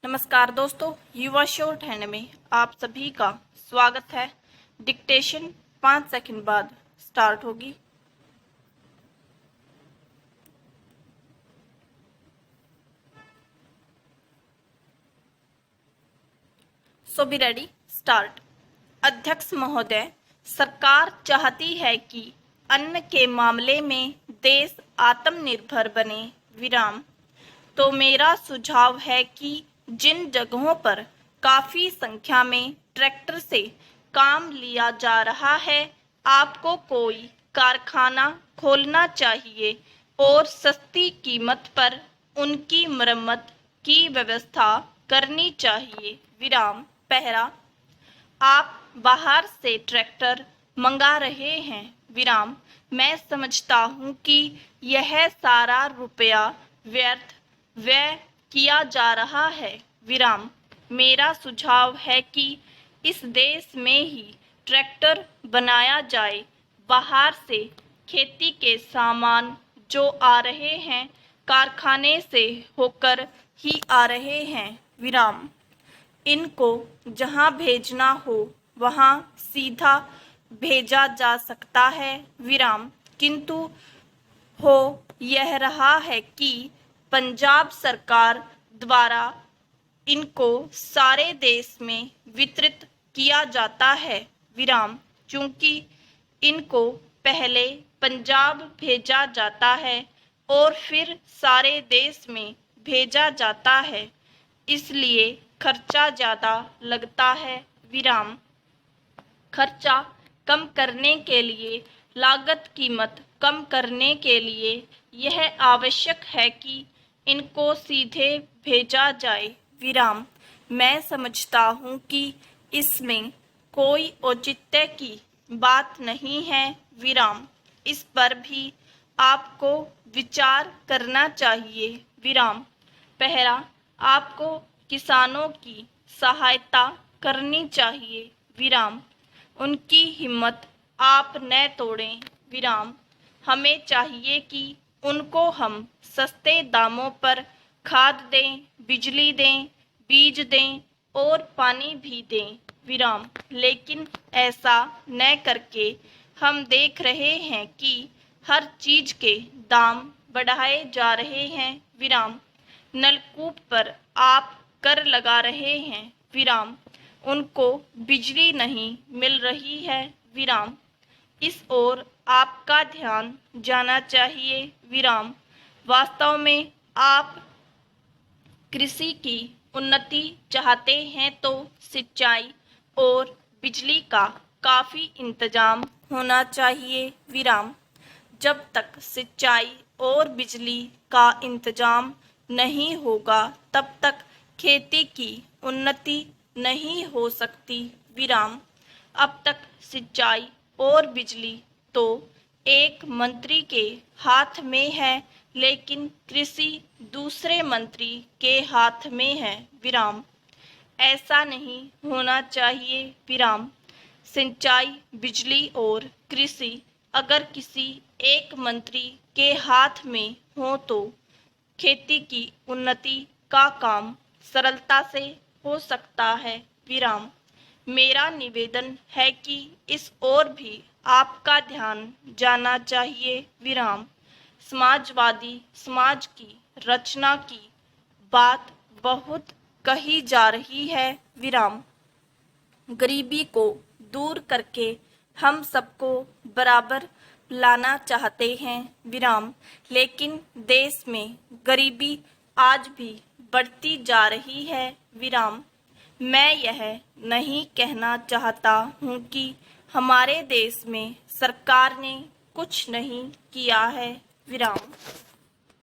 नमस्कार दोस्तों, युवा शॉर्ट हैंड में आप सभी का स्वागत है। डिक्टेशन 5 सेकंड बाद स्टार्ट होगी। सो बी रेडी, स्टार्ट। अध्यक्ष महोदय, सरकार चाहती है कि अन्न के मामले में देश आत्मनिर्भर बने। विराम। तो मेरा सुझाव है कि जिन जगहों पर काफी संख्या में ट्रैक्टर से काम लिया जा रहा है, आपको कोई कारखाना खोलना चाहिए और सस्ती कीमत पर उनकी मरम्मत की व्यवस्था करनी चाहिए। विराम। पहला, आप बाहर से ट्रैक्टर मंगा रहे हैं। विराम। मैं समझता हूँ कि यह सारा रुपया व्यर्थ व्यय किया जा रहा है। विराम। मेरा सुझाव है कि इस देश में ही ट्रैक्टर बनाया जाए। बाहर से खेती के सामान जो आ रहे हैं, कारखाने से होकर ही आ रहे हैं। विराम। इनको जहां भेजना हो वहां सीधा भेजा जा सकता है। विराम। किंतु हो यह रहा है कि पंजाब सरकार द्वारा इनको सारे देश में वितरित किया जाता है। विराम। चूंकि इनको पहले पंजाब भेजा जाता है और फिर सारे देश में भेजा जाता है, इसलिए खर्चा ज़्यादा लगता है। विराम। खर्चा कम करने के लिए, लागत कीमत कम करने के लिए यह आवश्यक है कि इनको सीधे भेजा जाए। विराम। मैं समझता हूँ कि इसमें कोई औचित्य की बात नहीं है। विराम। इस पर भी आपको विचार करना चाहिए। विराम। पहला, आपको किसानों की सहायता करनी चाहिए। विराम। उनकी हिम्मत आप न तोड़ें। विराम। हमें चाहिए कि उनको हम सस्ते दामों पर खाद दें, बिजली दें, बीज दें और पानी भी दें। विराम। लेकिन ऐसा न करके हम देख रहे हैं कि हर चीज के दाम बढ़ाए जा रहे हैं। विराम। नलकूप पर आप कर लगा रहे हैं। विराम। उनको बिजली नहीं मिल रही है। विराम। इस ओर आपका ध्यान जाना चाहिए। विराम। वास्तव में आप कृषि की उन्नति चाहते हैं तो सिंचाई और बिजली का काफी इंतजाम होना चाहिए। विराम। जब तक सिंचाई और बिजली का इंतजाम नहीं होगा, तब तक खेती की उन्नति नहीं हो सकती। विराम। अब तक सिंचाई और बिजली तो एक मंत्री के हाथ में है, लेकिन कृषि दूसरे मंत्री के हाथ में है। विराम। ऐसा नहीं होना चाहिए। विराम। सिंचाई, बिजली और कृषि अगर किसी एक मंत्री के हाथ में हो तो खेती की उन्नति का काम सरलता से हो सकता है। विराम। मेरा निवेदन है कि इस ओर भी आपका ध्यान जाना चाहिए। विराम। समाजवादी समाज की रचना की बात बहुत कही जा रही है। विराम। गरीबी को दूर करके हम सबको बराबर लाना चाहते हैं। विराम। लेकिन देश में गरीबी आज भी बढ़ती जा रही है। विराम। मैं यह नहीं कहना चाहता हूँ कि हमारे देश में सरकार ने कुछ नहीं किया है। विराम।